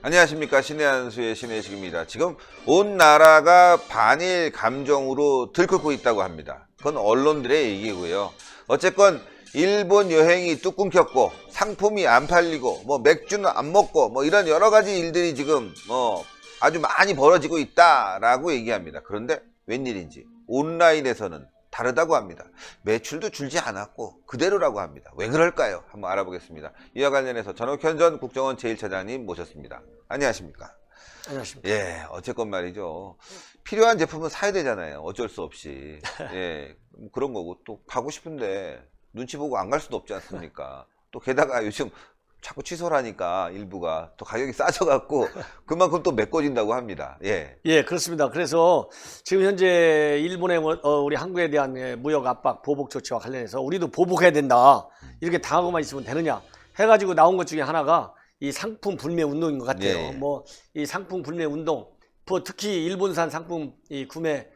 안녕하십니까. 신의 한수의 신의식입니다. 지금 온 나라가 반일 감정으로 들끓고 있다고 합니다. 그건 언론들의 얘기고요. 어쨌건 일본 여행이 뚝 끊겼고 상품이 안 팔리고 뭐 맥주는 안 먹고 뭐 이런 여러 가지 일들이 지금 아주 많이 벌어지고 있다라고 얘기합니다. 그런데 웬일인지 온라인에서는 다르다고 합니다. 매출도 줄지 않았고 그대로라고 합니다. 왜 그럴까요? 한번 알아보겠습니다. 이와 관련해서 전옥현 전 국정원 제1차장님 모셨습니다. 안녕하십니까? 안녕하십니까? 예, 어쨌건 말이죠. 필요한 제품은 사야 되잖아요. 어쩔 수 없이. 예, 그런 거고 또 가고 싶은데 눈치 보고 안 갈 수도 없지 않습니까? 또 게다가 요즘 자꾸 취소를 하니까 일부가 또 가격이 싸져갖고 그만큼 또 메꿔진다고 합니다. 예. 예, 그렇습니다. 그래서 지금 현재 일본의 우리 한국에 대한 무역 압박 보복 조치와 관련해서 우리도 보복해야 된다. 이렇게 당하고만 있으면 되느냐 해가지고 나온 것 중에 하나가 이 상품 불매 운동인 것 같아요. 예. 뭐 이 상품 불매 운동, 특히 일본산 상품 이 구매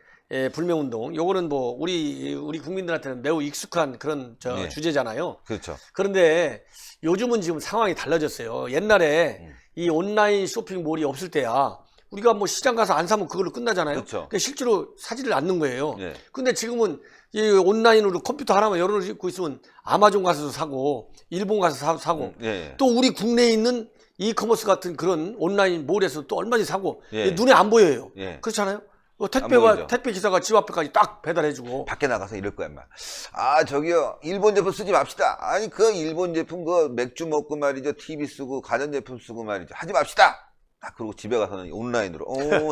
불매 운동, 요거는 뭐 우리 국민들한테는 매우 익숙한 그런 예. 주제잖아요. 그렇죠. 그런데 요즘은 지금 상황이 달라졌어요. 옛날에 이 온라인 쇼핑몰이 없을 때야 우리가 뭐 시장 가서 안 사면 그걸로 끝나잖아요. 그렇죠. 그러니까 실제로 사지를 않는 거예요. 예. 근데 지금은 이 온라인으로 컴퓨터 하나만 열어놓고 있으면 아마존 가서도 사고 일본 가서 사고 예. 또 우리 국내에 있는 이커머스 같은 그런 온라인 몰에서 또 얼마든지 사고 예. 눈에 안 보여요. 예. 그렇잖아요. 보이죠. 택배 기사가 집 앞에까지 딱 배달해주고. 밖에 나가서 이럴 거야, 인마. 아, 저기요, 일본 제품 쓰지 맙시다. 아니, 그 일본 제품, 그 맥주 먹고 말이죠. TV 쓰고, 가전제품 쓰고 말이죠. 하지 맙시다! 딱, 그리고 집에 가서는 온라인으로,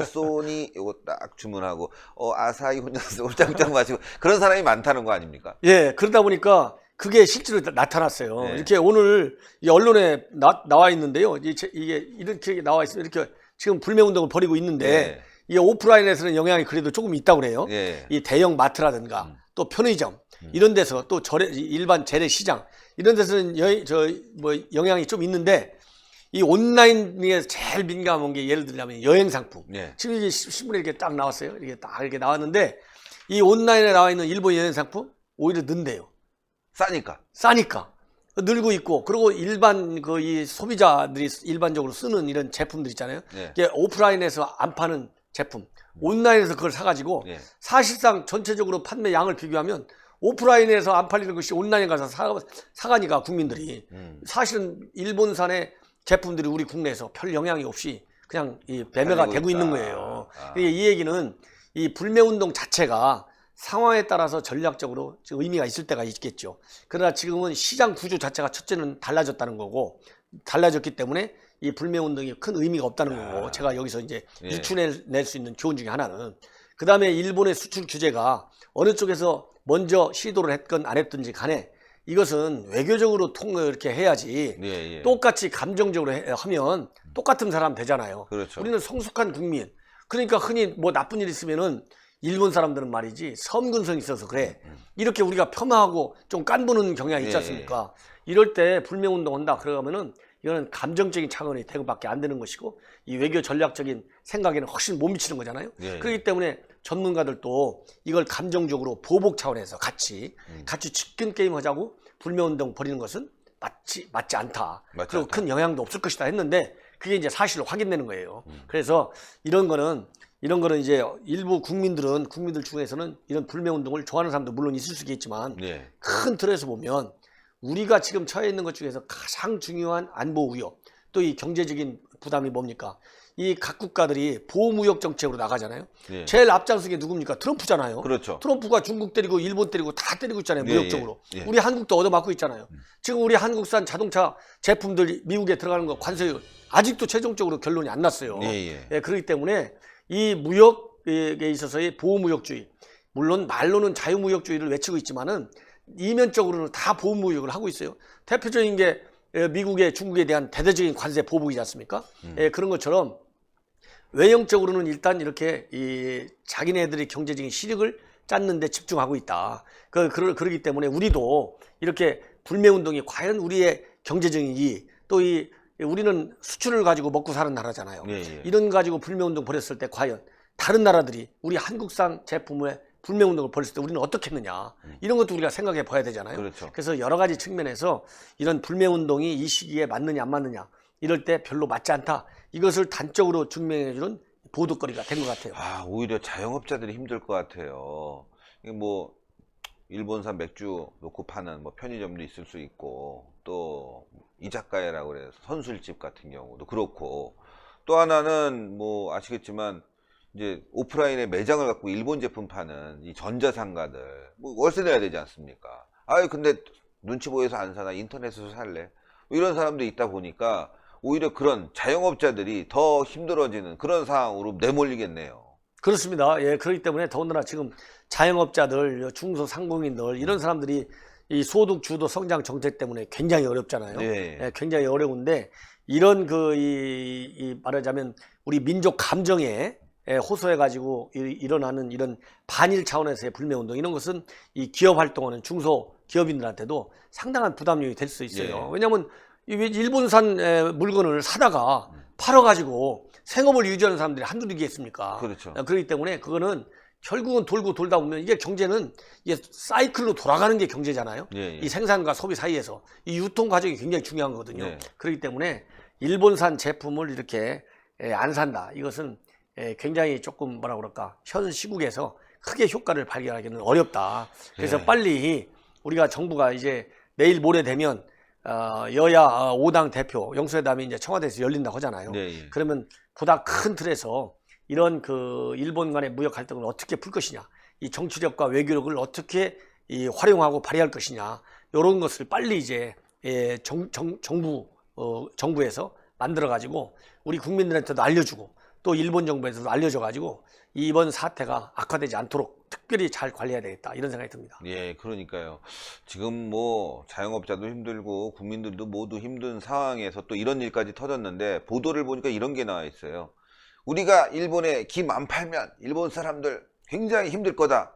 소니, 요거 딱 주문하고, 아사히 혼자 쓰고, 짱짱 마시고, 그런 사람이 많다는 거 아닙니까? 예, 그러다 보니까 그게 실제로 나타났어요. 네. 이렇게 오늘 이 언론에 나와 있는데요. 이게 이렇게 나와 있으면 이렇게 지금 불매운동을 벌이고 있는데, 네. 이게 오프라인에서는 영향이 그래도 조금 있다고 그래요. 예. 이 대형 마트라든가 또 편의점 이런 데서 또 일반 재래시장 이런 데서는 영향이 좀 있는데 이 온라인에 제일 민감한 게 예를 들자면 여행 상품. 예. 지금 이게 신문에 이렇게 딱 나왔어요. 이게 딱 이렇게 나왔는데 이 온라인에 나와 있는 일본 여행 상품 오히려 는데요. 싸니까 늘고 있고 그리고 일반 이 소비자들이 일반적으로 쓰는 이런 제품들 있잖아요. 예. 이게 오프라인에서 안 파는 제품 온라인에서 그걸 사가지고 예. 사실상 전체적으로 판매 양을 비교하면 오프라인에서 안 팔리는 것이 온라인에 가서 사가니까 국민들이 사실은 일본산의 제품들이 우리 국내에서 별 영향이 없이 그냥 이 매매가 되고 있는 거예요. 이 얘기는 이 불매운동 자체가 상황에 따라서 전략적으로 의미가 있을 때가 있겠죠. 그러나 지금은 시장 구조 자체가 첫째는 달라졌다는 거고 달라졌기 때문에 이 불매운동이 큰 의미가 없다는 거고 제가 여기서 이제 유추낼 수 있는 교훈 중에 하나는 그 다음에 일본의 수출 규제가 어느 쪽에서 먼저 시도를 했건 안 했든지 간에 이것은 외교적으로 이렇게 해야지 예. 똑같이 감정적으로 하면 똑같은 사람 되잖아요. 그렇죠. 우리는 성숙한 국민. 그러니까 흔히 뭐 나쁜 일 있으면은 일본 사람들은 말이지 섬근성이 있어서 그래. 이렇게 우리가 폄하하고 좀 깐보는 경향이 있지 않습니까? 이럴 때 불매운동 한다 그러면은 이거는 감정적인 차원이 되고밖에 안 되는 것이고 이 외교 전략적인 생각에는 훨씬 못 미치는 거잖아요. 예. 그렇기 때문에 전문가들도 이걸 감정적으로 보복 차원에서 같이 직권 게임 하자고 불매운동 벌이는 것은 맞지 않다. 그리고 큰 영향도 없을 것이다 했는데 그게 이제 사실로 확인되는 거예요. 그래서 이런 거는 이제 일부 국민들 중에서는 이런 불매운동을 좋아하는 사람도 물론 있을 수 있겠지만 큰 틀에서 보면 우리가 지금 처해 있는 것 중에서 가장 중요한 안보 위협 또 이 경제적인 부담이 뭡니까? 이 각 국가들이 보호무역 정책으로 나가잖아요. 제일 앞장선 게 누굽니까? 트럼프잖아요. 그렇죠. 트럼프가 중국 때리고 일본 때리고 다 때리고 있잖아요. 무역적으로. 우리 한국도 얻어맞고 있잖아요. 지금 우리 한국산 자동차 제품들 미국에 들어가는 거 관세 아직도 최종적으로 결론이 안 났어요. 그렇기 때문에 이 무역에 있어서의 보호무역주의 물론 말로는 자유무역주의를 외치고 있지만은 이면적으로는 다 보호무역을 하고 있어요. 대표적인 게 미국의 중국에 대한 대대적인 관세 보복이지 않습니까? 그런 것처럼 외형적으로는 일단 이렇게 이 자기네들의 경제적인 실익을 찾는 데 집중하고 있다. 그러기 때문에 우리도 이렇게 불매운동이 과연 우리의 경제적인 이익 또 우리는 수출을 가지고 먹고 사는 나라잖아요. 이런 가지고 불매운동 벌였을 때 과연 다른 나라들이 우리 한국산 제품에 불매운동을 벌였을 때 우리는 어떻게 했느냐 이런 것도 우리가 생각해 봐야 되잖아요. 그렇죠. 그래서 여러 가지 측면에서 이런 불매운동이 이 시기에 맞느냐 안 맞느냐 이럴 때 별로 맞지 않다. 이것을 단적으로 증명해주는 보도거리가 된 것 같아요. 아, 오히려 자영업자들이 힘들 것 같아요. 이게 뭐 일본산 맥주 놓고 파는 뭐 편의점도 있을 수 있고, 또 이자카야라고 그래서 선술집 같은 경우도 그렇고, 또 하나는 뭐 아시겠지만 이제 오프라인에 매장을 갖고 일본 제품 파는 이 전자상가들 뭐 월세 내야 되지 않습니까? 아유, 근데 눈치 보여서 안 사나, 인터넷에서 살래, 뭐 이런 사람도 있다 보니까 오히려 그런 자영업자들이 더 힘들어지는 그런 상황으로 내몰리겠네요. 그렇습니다. 예, 그렇기 때문에 더군다나 지금 자영업자들, 중소상공인들 이런 사람들이 이 소득 주도 성장 정책 때문에 굉장히 어렵잖아요. 네. 예, 굉장히 어려운데 이런 말하자면 우리 민족 감정에 호소해 가지고 일어나는 이런 반일 차원에서의 불매운동 이런 것은 이 기업 활동하는 중소 기업인들한테도 상당한 부담력이 될 수 있어요. 예. 왜냐하면 일본산 물건을 사다가 팔아가지고 생업을 유지하는 사람들이 한둘이 있겠습니까? 그렇죠. 그렇기 때문에 그거는 결국은 돌고 돌다 보면 이게 경제는 이게 사이클로 돌아가는 게 경제잖아요. 예, 예. 이 생산과 소비 사이에서 이 유통 과정이 굉장히 중요한 거거든요. 네. 그렇기 때문에 일본산 제품을 이렇게 안 산다. 이것은 굉장히 조금 뭐라 그럴까 현 시국에서 크게 효과를 발견하기는 어렵다. 그래서 예. 빨리 우리가 정부가 이제 내일 모레 되면 여야 5당 대표 영수회담이 이제 청와대에서 열린다고 하잖아요. 네, 예. 그러면 보다 큰 틀에서 이런 그 일본 간의 무역 갈등을 어떻게 풀 것이냐, 이 정치력과 외교력을 어떻게 활용하고 발휘할 것이냐, 이런 것을 빨리 이제 정부에서 만들어 가지고 우리 국민들한테도 알려주고 또 일본 정부에서도 알려줘 가지고 이번 사태가 악화되지 않도록 특별히 잘 관리해야 되겠다 이런 생각이 듭니다. 예, 그러니까요. 지금 뭐 자영업자도 힘들고 국민들도 모두 힘든 상황에서 또 이런 일까지 터졌는데, 보도를 보니까 이런 게 나와 있어요. 우리가 일본에 김 안 팔면 일본 사람들 굉장히 힘들 거다.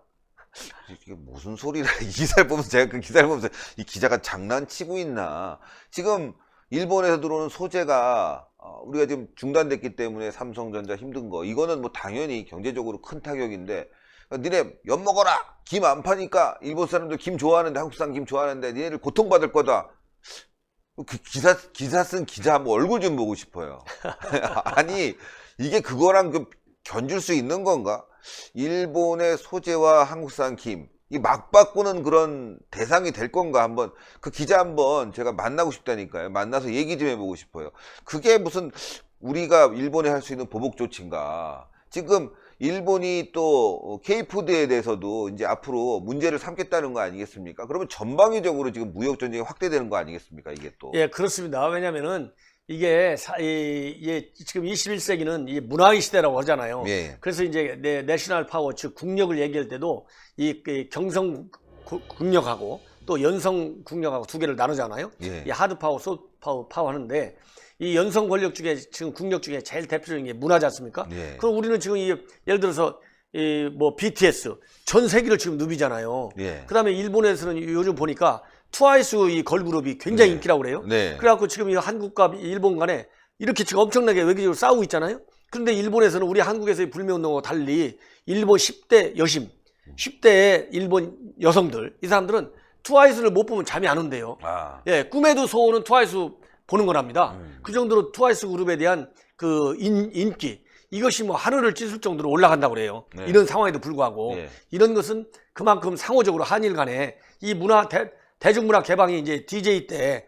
이게 무슨 소리라. 이 기사를 보면서 제가 그 기사를 보면서 이 기자가 장난치고 있나. 지금 일본에서 들어오는 소재가 우리가 지금 중단됐기 때문에 삼성전자 힘든 거, 이거는 뭐 당연히 경제적으로 큰 타격인데, 니네 엿 먹어라, 김 안 파니까 일본 사람들 김 좋아하는데, 한국산 김 좋아하는데 니네를 고통받을 거다. 그 기사 쓴 기자 한번 얼굴 좀 보고 싶어요. 아니, 이게 그거랑 그 견줄 수 있는 건가? 일본의 소재와 한국산 김, 이 막 바꾸는 그런 대상이 될 건가? 한번 그 기자 한번 제가 만나고 싶다니까요. 만나서 얘기 좀 해보고 싶어요. 그게 무슨 우리가 일본에 할 수 있는 보복 조치인가? 지금 일본이 또 K푸드에 대해서도 이제 앞으로 문제를 삼겠다는 거 아니겠습니까? 그러면 전방위적으로 지금 무역 전쟁이 확대되는 거 아니겠습니까? 이게 또. 예, 그렇습니다. 왜냐면은 이게 지금 21세기는 이 문화의 시대라고 하잖아요. 예. 그래서 이제 내셔널 파워, 즉 국력을 얘기할 때도 이 경성 국력하고 또 연성 국력하고 두 개를 나누잖아요. 예. 이 하드 파워, 소프트 파워 하는데 이 연성 권력 중에 지금 국력 중에 제일 대표적인 게 문화지 않습니까? 예. 그럼 우리는 지금 예를 들어서 뭐 BTS 전 세계를 지금 누비잖아요. 예. 그다음에 일본에서는 요즘 보니까 트와이스 이 걸그룹이 굉장히 네. 인기라고 그래요. 네. 그래갖고 지금 이 한국과 일본 간에 이렇게 지금 엄청나게 외교적으로 싸우고 있잖아요. 그런데 일본에서는 우리 한국에서의 불매운동과 달리 일본 10대 여심, 10대의 일본 여성들, 이 사람들은 트와이스를 못 보면 잠이 안 온대요. 아. 예, 꿈에도 소원은 트와이스 보는 거랍니다. 그 정도로 트와이스 그룹에 대한 그 인기, 이것이 뭐 하늘을 찢을 정도로 올라간다고 그래요. 네. 이런 상황에도 불구하고 네. 이런 것은 그만큼 상호적으로 한일 간에 이 대중문화 개방이 이제 DJ 때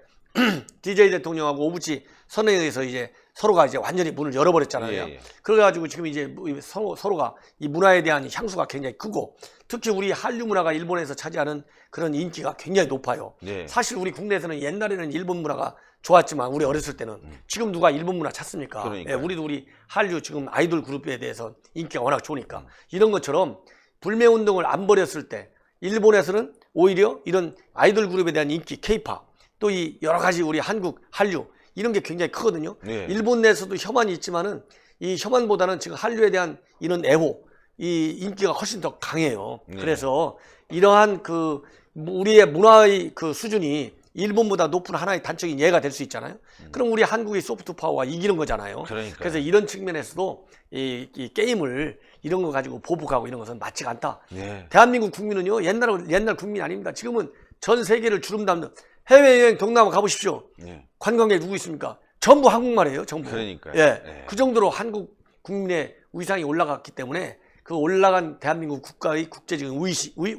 DJ 대통령하고 오부치 선언에 의해서 이제 서로가 이제 완전히 문을 열어버렸잖아요. 예. 그래가지고 지금 이제 서로가 이 문화에 대한 향수가 굉장히 크고, 특히 우리 한류 문화가 일본에서 차지하는 그런 인기가 굉장히 높아요. 네. 사실 우리 국내에서는 옛날에는 일본 문화가 좋았지만 우리 어렸을 때는 지금 누가 일본 문화 찾습니까? 그러니까요. 예, 우리 한류 지금 아이돌 그룹에 대해서 인기가 워낙 좋으니까 이런 것처럼 불매운동을 안 벌였을 때 일본에서는 오히려 이런 아이돌 그룹에 대한 인기, 케이팝, 또 이 여러 가지 우리 한국 한류 이런 게 굉장히 크거든요. 네. 일본 내에서도 혐한이 있지만은 이 혐한보다는 지금 한류에 대한 이런 애호, 이 인기가 훨씬 더 강해요. 네. 그래서 이러한 그 우리의 문화의 그 수준이 일본보다 높은 하나의 단적인 예가 될 수 있잖아요. 그럼 우리 한국의 소프트 파워가 이기는 거잖아요. 그러니까요. 그래서 이런 측면에서도 이 게임을 이런 거 가지고 보복하고 이런 것은 맞지가 않다. 네. 대한민국 국민은요, 옛날 국민이 아닙니다. 지금은 전 세계를 주름 담는 해외여행 동남아 가보십시오. 네. 관광객 누구 있습니까? 전부 한국말이에요. 전부. 그러니까요. 예. 예. 그 정도로 한국 국민의 위상이 올라갔기 때문에 그 올라간 대한민국 국가의 국제적인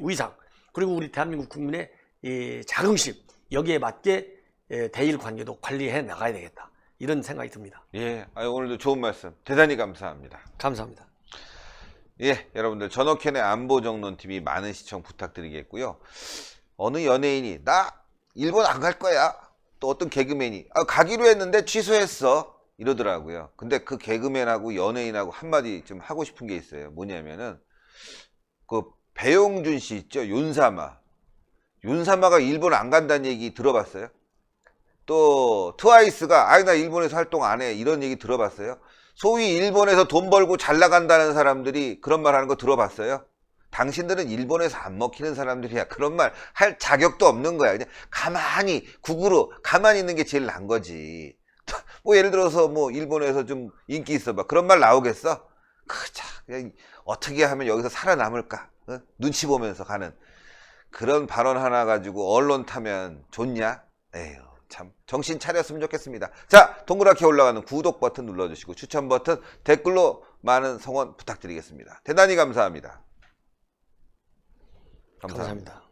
위상 그리고 우리 대한민국 국민의 이 자긍심 여기에 맞게 대일 관계도 관리해 나가야 되겠다. 이런 생각이 듭니다. 예, 오늘도 좋은 말씀 대단히 감사합니다. 감사합니다. 예, 여러분들 전옥현의 안보정론TV 많은 시청 부탁드리겠고요. 어느 연예인이 나 일본 안 갈 거야. 또 어떤 개그맨이 가기로 했는데 취소했어. 이러더라고요. 근데 그 개그맨하고 연예인하고 한마디 좀 하고 싶은 게 있어요. 뭐냐면은 그 배용준 씨 있죠. 윤사마가 일본 안 간다는 얘기 들어봤어요? 또 트와이스가 나 일본에서 활동 안 해 이런 얘기 들어봤어요? 소위 일본에서 돈 벌고 잘 나간다는 사람들이 그런 말 하는 거 들어봤어요? 당신들은 일본에서 안 먹히는 사람들이야. 그런 말 할 자격도 없는 거야. 그냥 가만히 국으로 가만히 있는 게 제일 난 거지. 뭐 예를 들어서 뭐 일본에서 좀 인기 있어 봐. 그런 말 나오겠어? 그냥 어떻게 하면 여기서 살아남을까? 눈치 보면서 가는 그런 발언 하나 가지고 언론 타면 좋냐? 에휴. 참 정신 차렸으면 좋겠습니다. 자, 동그랗게 올라가는 구독 버튼 눌러주시고 추천 버튼 댓글로 많은 성원 부탁드리겠습니다. 대단히 감사합니다. 감사합니다.